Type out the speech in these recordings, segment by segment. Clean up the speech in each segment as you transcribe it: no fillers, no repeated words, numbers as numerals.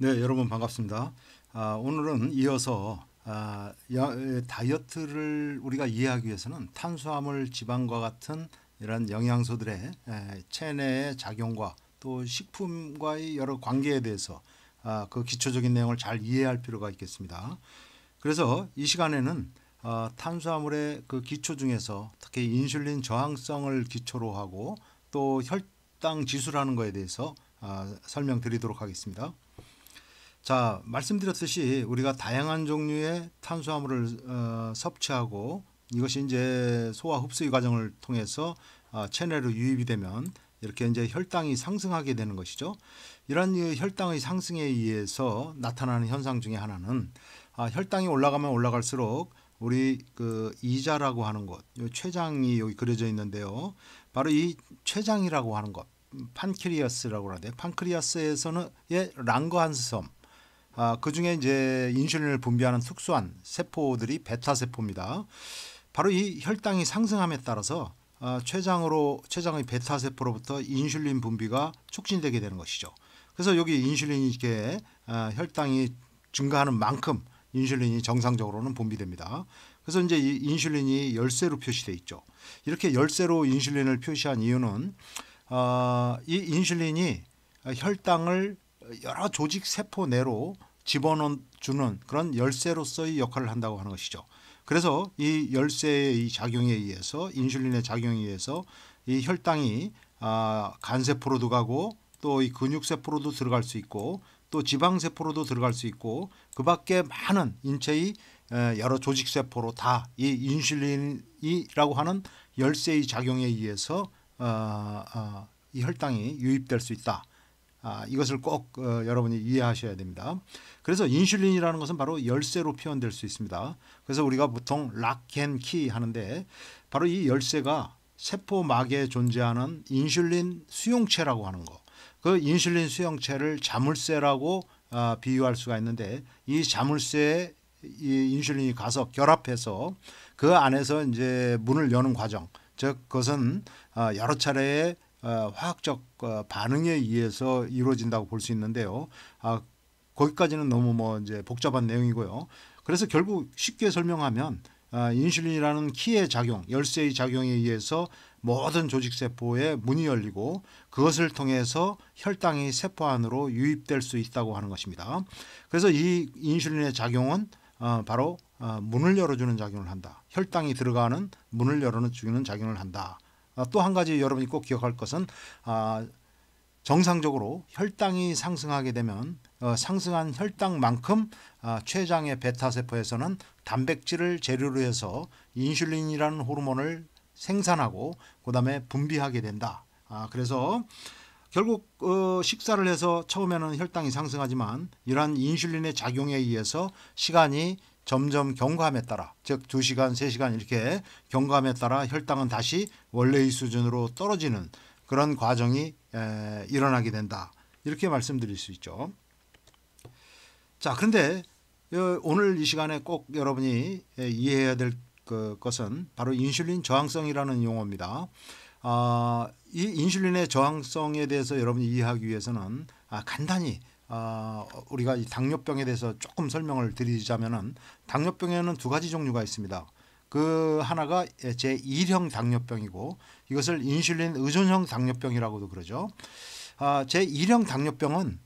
네, 여러분 반갑습니다. 오늘은 이어서 다이어트를 우리가 이해하기 위해서는 탄수화물, 지방과 같은 이런 영양소들의 체내의 작용과 또 식품과의 여러 관계에 대해서 그 기초적인 내용을 잘 이해할 필요가 있겠습니다. 그래서 이 시간에는 탄수화물의 그 기초 중에서 특히 인슐린 저항성을 기초로 하고 또 혈당 지수라는 것에 대해서 설명드리도록 하겠습니다. 자, 말씀드렸듯이 우리가 다양한 종류의 탄수화물을 섭취하고 이것이 이제 소화 흡수의 과정을 통해서 체내로 유입이 되면 이렇게 이제 혈당이 상승하게 되는 것이죠. 이런 혈당의 상승에 의해서 나타나는 현상 중에 하나는 혈당이 올라가면 올라갈수록 우리 그 이자라고 하는 것, 췌장이 여기 그려져 있는데요. 바로 이 췌장이라고 하는 것, 판크리아스라고 하는데 판크리아스에서는 랑거한스섬 그 중에 이제 인슐린을 분비하는 특수한 세포들이 베타 세포입니다. 바로 이 혈당이 상승함에 따라서 췌장의 베타 세포로부터 인슐린 분비가 촉진되게 되는 것이죠. 그래서 여기 인슐린이 이렇게 혈당이 증가하는 만큼 인슐린이 정상적으로는 분비됩니다. 그래서 이제 이 인슐린이 열쇠로 표시되어 있죠. 이렇게 열쇠로 인슐린을 표시한 이유는 이 인슐린이 혈당을 여러 조직 세포 내로 집어넣어주는 그런 열쇠로서의 역할을 한다고 하는 것이죠. 그래서 이 열쇠의 작용에 의해서 인슐린의 작용에 의해서 이 혈당이 간세포로도 가고 또 이 근육세포로도 들어갈 수 있고 또 지방세포로도 들어갈 수 있고 그 밖에 많은 인체의 여러 조직세포로 다 이 인슐린이라고 하는 열쇠의 작용에 의해서 이 혈당이 유입될 수 있다. 이것을 꼭 여러분이 이해하셔야 됩니다. 그래서 인슐린이라는 것은 바로 열쇠로 표현될 수 있습니다. 그래서 우리가 보통 락 앤 키 하는데 바로 이 열쇠가 세포막에 존재하는 인슐린 수용체라고 하는 거. 그 인슐린 수용체를 자물쇠라고 비유할 수가 있는데 이 자물쇠에 이 인슐린이 가서 결합해서 그 안에서 이제 문을 여는 과정, 즉 그것은 여러 차례의 화학적 반응에 의해서 이루어진다고 볼 수 있는데요. 거기까지는 너무 이제 복잡한 내용이고요. 그래서 결국 쉽게 설명하면 인슐린이라는 키의 작용, 열쇠의 작용에 의해서 모든 조직 세포에 문이 열리고 그것을 통해서 혈당이 세포 안으로 유입될 수 있다고 하는 것입니다. 그래서 이 인슐린의 작용은 바로 문을 열어주는 작용을 한다. 혈당이 들어가는 문을 열어주는 작용을 한다. 또 한 가지 여러분이 꼭 기억할 것은 정상적으로 혈당이 상승하게 되면 상승한 혈당만큼 췌장의 베타세포에서는 단백질을 재료로 해서 인슐린이라는 호르몬을 생산하고 그 다음에 분비하게 된다. 그래서 결국 식사를 해서 처음에는 혈당이 상승하지만 이러한 인슐린의 작용에 의해서 시간이 점점 경과함에 따라 즉 2시간, 3시간 이렇게 경과함에 따라 혈당은 다시 원래의 수준으로 떨어지는 그런 과정이 일어나게 된다. 이렇게 말씀드릴 수 있죠. 자, 그런데 오늘 이 시간에 꼭 여러분이 이해해야 될 것은 바로 인슐린 저항성이라는 용어입니다. 이 인슐린의 저항성에 대해서 여러분이 이해하기 위해서는 간단히 우리가 이 당뇨병에 대해서 조금 설명을 드리자면은 당뇨병에는 두 가지 종류가 있습니다. 그 하나가 제1형 당뇨병이고 이것을 인슐린 의존형 당뇨병이라고도 그러죠. 제1형 당뇨병은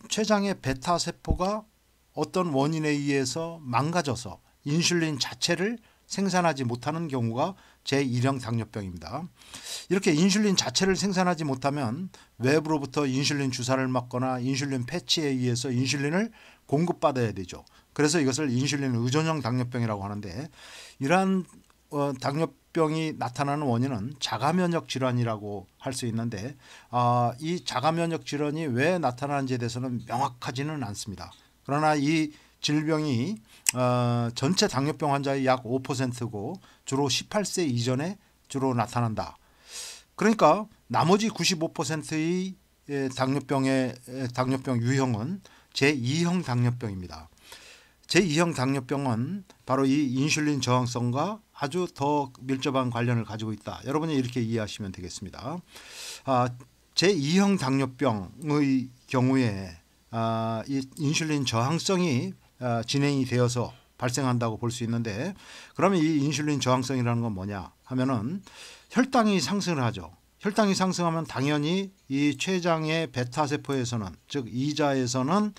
췌장의 베타 세포가 어떤 원인에 의해서 망가져서 인슐린 자체를 생산하지 못하는 경우가 제1형 당뇨병입니다. 이렇게 인슐린 자체를 생산하지 못하면 외부로부터 인슐린 주사를 맞거나 인슐린 패치에 의해서 인슐린을 공급받아야 되죠. 그래서 이것을 인슐린 의존형 당뇨병이라고 하는데 이러한 당뇨병이 나타나는 원인은 자가면역 질환이라고 할 수 있는데 이 자가면역 질환이 왜 나타나는지에 대해서는 명확하지는 않습니다. 그러나 이 질병이 전체 당뇨병 환자의 약 5%고 주로 18세 이전에 주로 나타난다. 그러니까 나머지 95%의 당뇨병 유형은 제2형 당뇨병입니다. 제2형 당뇨병은 바로 이 인슐린 저항성과 아주 더 밀접한 관련을 가지고 있다. 여러분이 이렇게 이해하시면 되겠습니다. 제2형 당뇨병의 경우에 이 인슐린 저항성이 진행이 되어서 발생한다고 볼 수 있는데, 그러면 이 인슐린 저항성이라는 건 뭐냐 하면은 혈당이 상승을 하죠. 혈당이 상승하면 당연히 이 췌장의 베타 세포에서는, 즉 이자에서는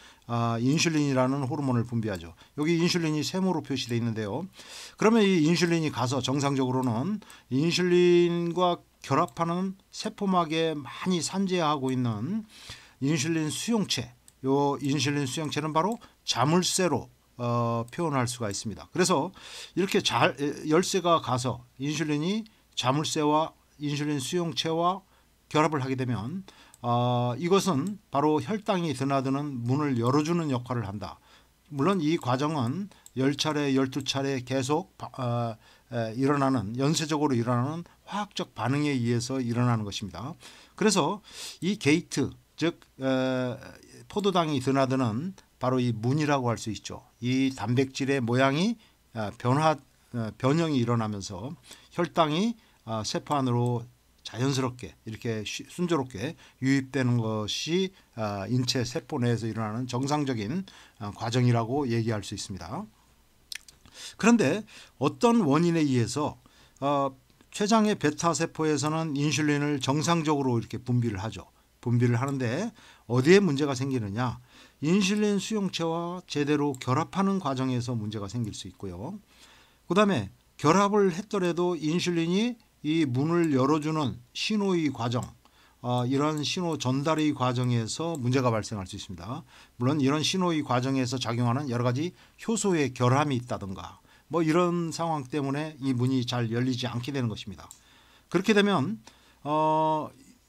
인슐린이라는 호르몬을 분비하죠. 여기 인슐린이 세모로 표시되어 있는데요. 그러면 이 인슐린이 가서 정상적으로는 인슐린과 결합하는 세포막에 많이 산재하고 있는 인슐린 수용체, 요 인슐린 수용체는 바로 자물쇠로 표현할 수가 있습니다. 그래서 이렇게 열쇠가 가서 인슐린이 자물쇠와 인슐린 수용체와 결합을 하게 되면 이것은 바로 혈당이 드나드는 문을 열어주는 역할을 한다. 물론 이 과정은 10차례, 12차례 계속 일어나는, 연쇄적으로 일어나는 화학적 반응에 의해서 일어나는 것입니다. 그래서 이 게이트, 즉 포도당이 드나드는 바로 이 문이라고 할 수 있죠. 이 단백질의 모양이 변형이 일어나면서 혈당이 세포 안으로 자연스럽게 이렇게 순조롭게 유입되는 것이 인체 세포 내에서 일어나는 정상적인 과정이라고 얘기할 수 있습니다. 그런데 어떤 원인에 의해서 췌장의 베타 세포에서는 인슐린을 정상적으로 이렇게 분비를 하죠. 분비를 하는데 어디에 문제가 생기느냐? 인슐린 수용체와 제대로 결합하는 과정에서 문제가 생길 수 있고요. 그 다음에 결합을 했더라도 인슐린이 이 문을 열어주는 신호의 과정, 이런 신호 전달의 과정에서 문제가 발생할 수 있습니다. 물론 이런 신호의 과정에서 작용하는 여러 가지 효소의 결함이 있다든가 뭐 이런 상황 때문에 이 문이 잘 열리지 않게 되는 것입니다. 그렇게 되면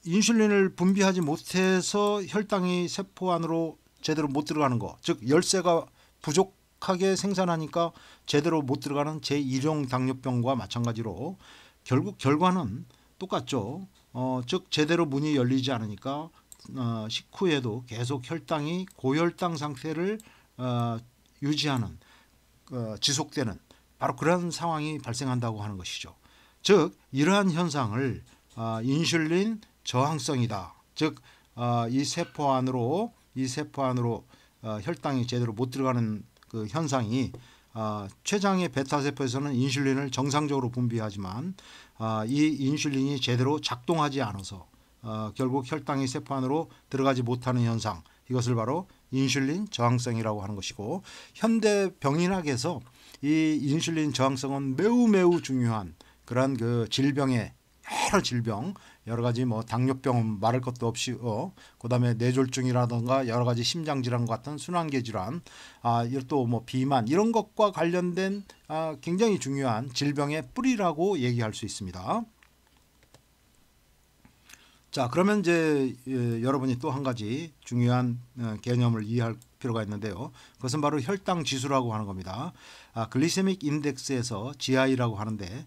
인슐린을 분비하지 못해서 혈당이 세포 안으로 제대로 못 들어가는 거, 즉 열쇠가 부족하게 생산하니까 제대로 못 들어가는 제1형 당뇨병과 마찬가지로 결국 결과는 똑같죠. 즉 제대로 문이 열리지 않으니까 식후에도 계속 혈당이 고혈당 상태를 유지하는, 지속되는 바로 그런 상황이 발생한다고 하는 것이죠. 즉 이러한 현상을 인슐린 저항성이다. 즉 이 세포 안으로 혈당이 제대로 못 들어가는 그 현상이 췌장의 베타 세포에서는 인슐린을 정상적으로 분비하지만 이 인슐린이 제대로 작동하지 않아서 결국 혈당이 세포 안으로 들어가지 못하는 현상, 이것을 바로 인슐린 저항성이라고 하는 것이고, 현대 병인학에서 이 인슐린 저항성은 매우 중요한 그러한 그 질병의 여러 질병, 여러 가지 뭐 당뇨병은 말할 것도 없이 그다음에 뇌졸중이라든가 여러 가지 심장 질환 같은 순환계 질환, 또 뭐 비만 이런 것과 관련된 굉장히 중요한 질병의 뿌리라고 얘기할 수 있습니다. 자, 그러면 이제 여러분이 또 한 가지 중요한 개념을 이해할 필요가 있는데요. 그것은 바로 혈당 지수라고 하는 겁니다. 글리세믹 인덱스에서 GI라고 하는데,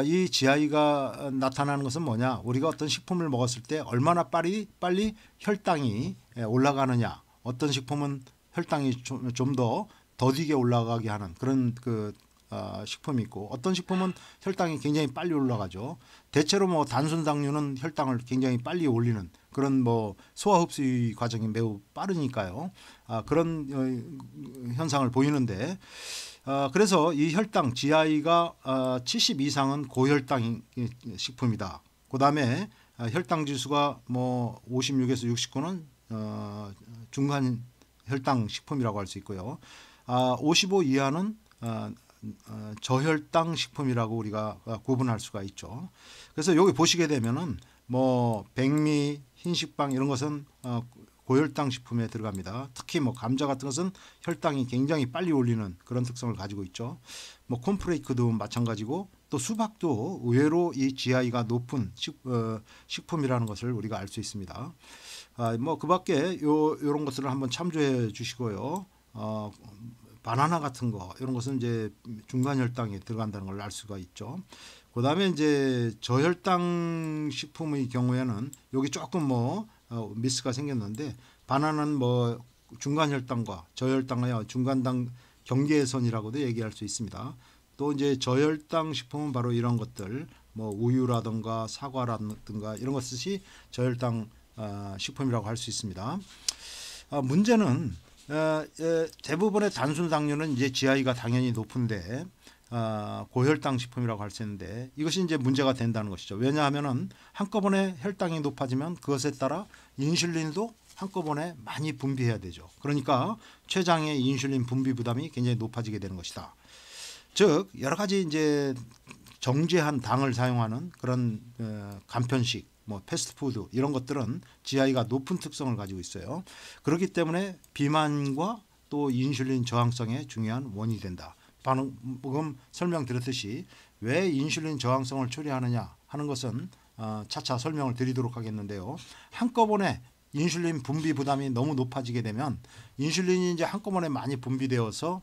이 GI가 나타나는 것은 뭐냐? 우리가 어떤 식품을 먹었을 때 얼마나 빨리 혈당이 올라가느냐, 어떤 식품은 혈당이 좀 더 더디게 올라가게 하는 그런 식품이 있고, 어떤 식품은 혈당이 굉장히 빨리 올라가죠. 대체로 뭐 단순 당류는 혈당을 굉장히 빨리 올리는 그런 뭐 소화 흡수 과정이 매우 빠르니까요. 그런 현상을 보이는데, 그래서 이 혈당 GI가 70 이상은 고혈당 식품이다. 그 다음에 혈당 지수가 뭐 56에서 69는 중간 혈당 식품이라고 할 수 있고요. 55 이하는 저혈당 식품이라고 우리가 구분할 수가 있죠. 그래서 여기 보시게 되면은 뭐 백미, 흰식빵 이런 것은 고혈당 식품에 들어갑니다. 특히 뭐 감자 같은 것은 혈당이 굉장히 빨리 올리는 그런 특성을 가지고 있죠. 뭐 콘프레이크도 마찬가지고, 또 수박도 의외로 이 GI가 높은 식품이라는 것을 우리가 알 수 있습니다. 뭐 그밖에 요런 것들을 한번 참조해 주시고요. 바나나 같은 거 이런 것은 이제 중간 혈당에 들어간다는 걸 알 수가 있죠. 그다음에 이제 저혈당 식품의 경우에는 여기 조금 뭐 미스가 생겼는데, 바나나는 뭐 중간 혈당과 저혈당의 중간당 경계선이라고도 얘기할 수 있습니다. 또 이제 저혈당 식품은 바로 이런 것들, 뭐 우유라든가 사과라든가 이런 것이 저혈당 식품이라고 할 수 있습니다. 문제는 대부분의 단순 당류는 이제 GI가 당연히 높은데 고혈당 식품이라고 할 수 있는데 이것이 이제 문제가 된다는 것이죠. 왜냐하면은 한꺼번에 혈당이 높아지면 그것에 따라 인슐린도 한꺼번에 많이 분비해야 되죠. 그러니까 췌장의 인슐린 분비 부담이 굉장히 높아지게 되는 것이다. 즉 여러 가지 이제 정제한 당을 사용하는 그런 간편식, 뭐 패스트푸드 이런 것들은 GI가 높은 특성을 가지고 있어요. 그렇기 때문에 비만과 또 인슐린 저항성에 중요한 원인이 된다. 방금 설명드렸듯이 왜 인슐린 저항성을 초래하느냐 하는 것은 차차 설명을 드리도록 하겠는데요. 한꺼번에 인슐린 분비 부담이 너무 높아지게 되면 인슐린이 이제 한꺼번에 많이 분비되어서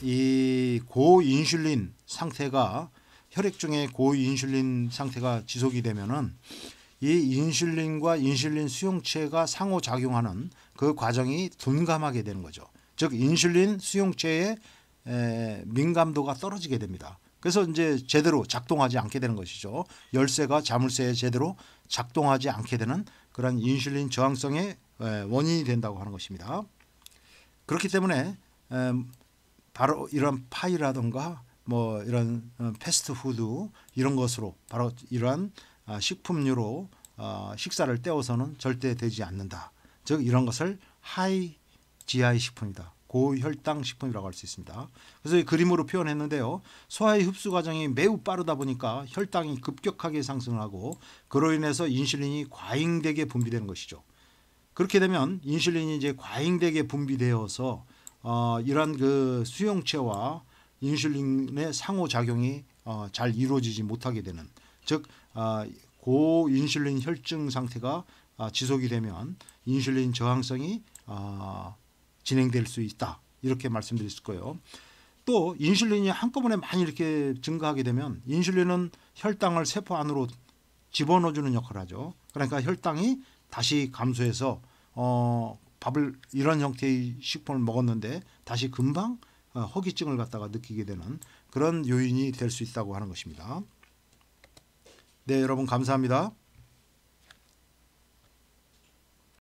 이 고인슐린 상태가 혈액 중에 고인슐린 상태가 지속이 되면은 이 인슐린과 인슐린 수용체가 상호작용하는 그 과정이 둔감하게 되는 거죠. 즉 인슐린 수용체의 민감도가 떨어지게 됩니다. 그래서 이제 제대로 작동하지 않게 되는 것이죠. 열쇠가 자물쇠에 제대로 작동하지 않게 되는 그런 인슐린 저항성의 원인이 된다고 하는 것입니다. 그렇기 때문에 바로 이런 파이라든가 뭐 이런 패스트푸드 이런 것으로 바로 이러한 식품류로 식사를 때워서는 절대 되지 않는다. 즉 이런 것을 하이 GI 식품이다. 고혈당 식품이라고 할 수 있습니다. 그래서 이 그림으로 표현했는데요. 소화의 흡수 과정이 매우 빠르다 보니까 혈당이 급격하게 상승하고 그로 인해서 인슐린이 과잉되게 분비되는 것이죠. 그렇게 되면 인슐린이 이제 과잉되게 분비되어서 이러한 그 수용체와 인슐린의 상호작용이 잘 이루어지지 못하게 되는, 즉 고인슐린 혈증 상태가 지속이 되면 인슐린 저항성이 진행될 수 있다. 이렇게 말씀드릴 수 있고요. 또 인슐린이 한꺼번에 많이 이렇게 증가하게 되면 인슐린은 혈당을 세포 안으로 집어넣어주는 역할을 하죠. 그러니까 혈당이 다시 감소해서 밥을 이런 형태의 식품을 먹었는데 다시 금방 허기증을 갖다가 느끼게 되는 그런 요인이 될 수 있다고 하는 것입니다. 네, 여러분 감사합니다.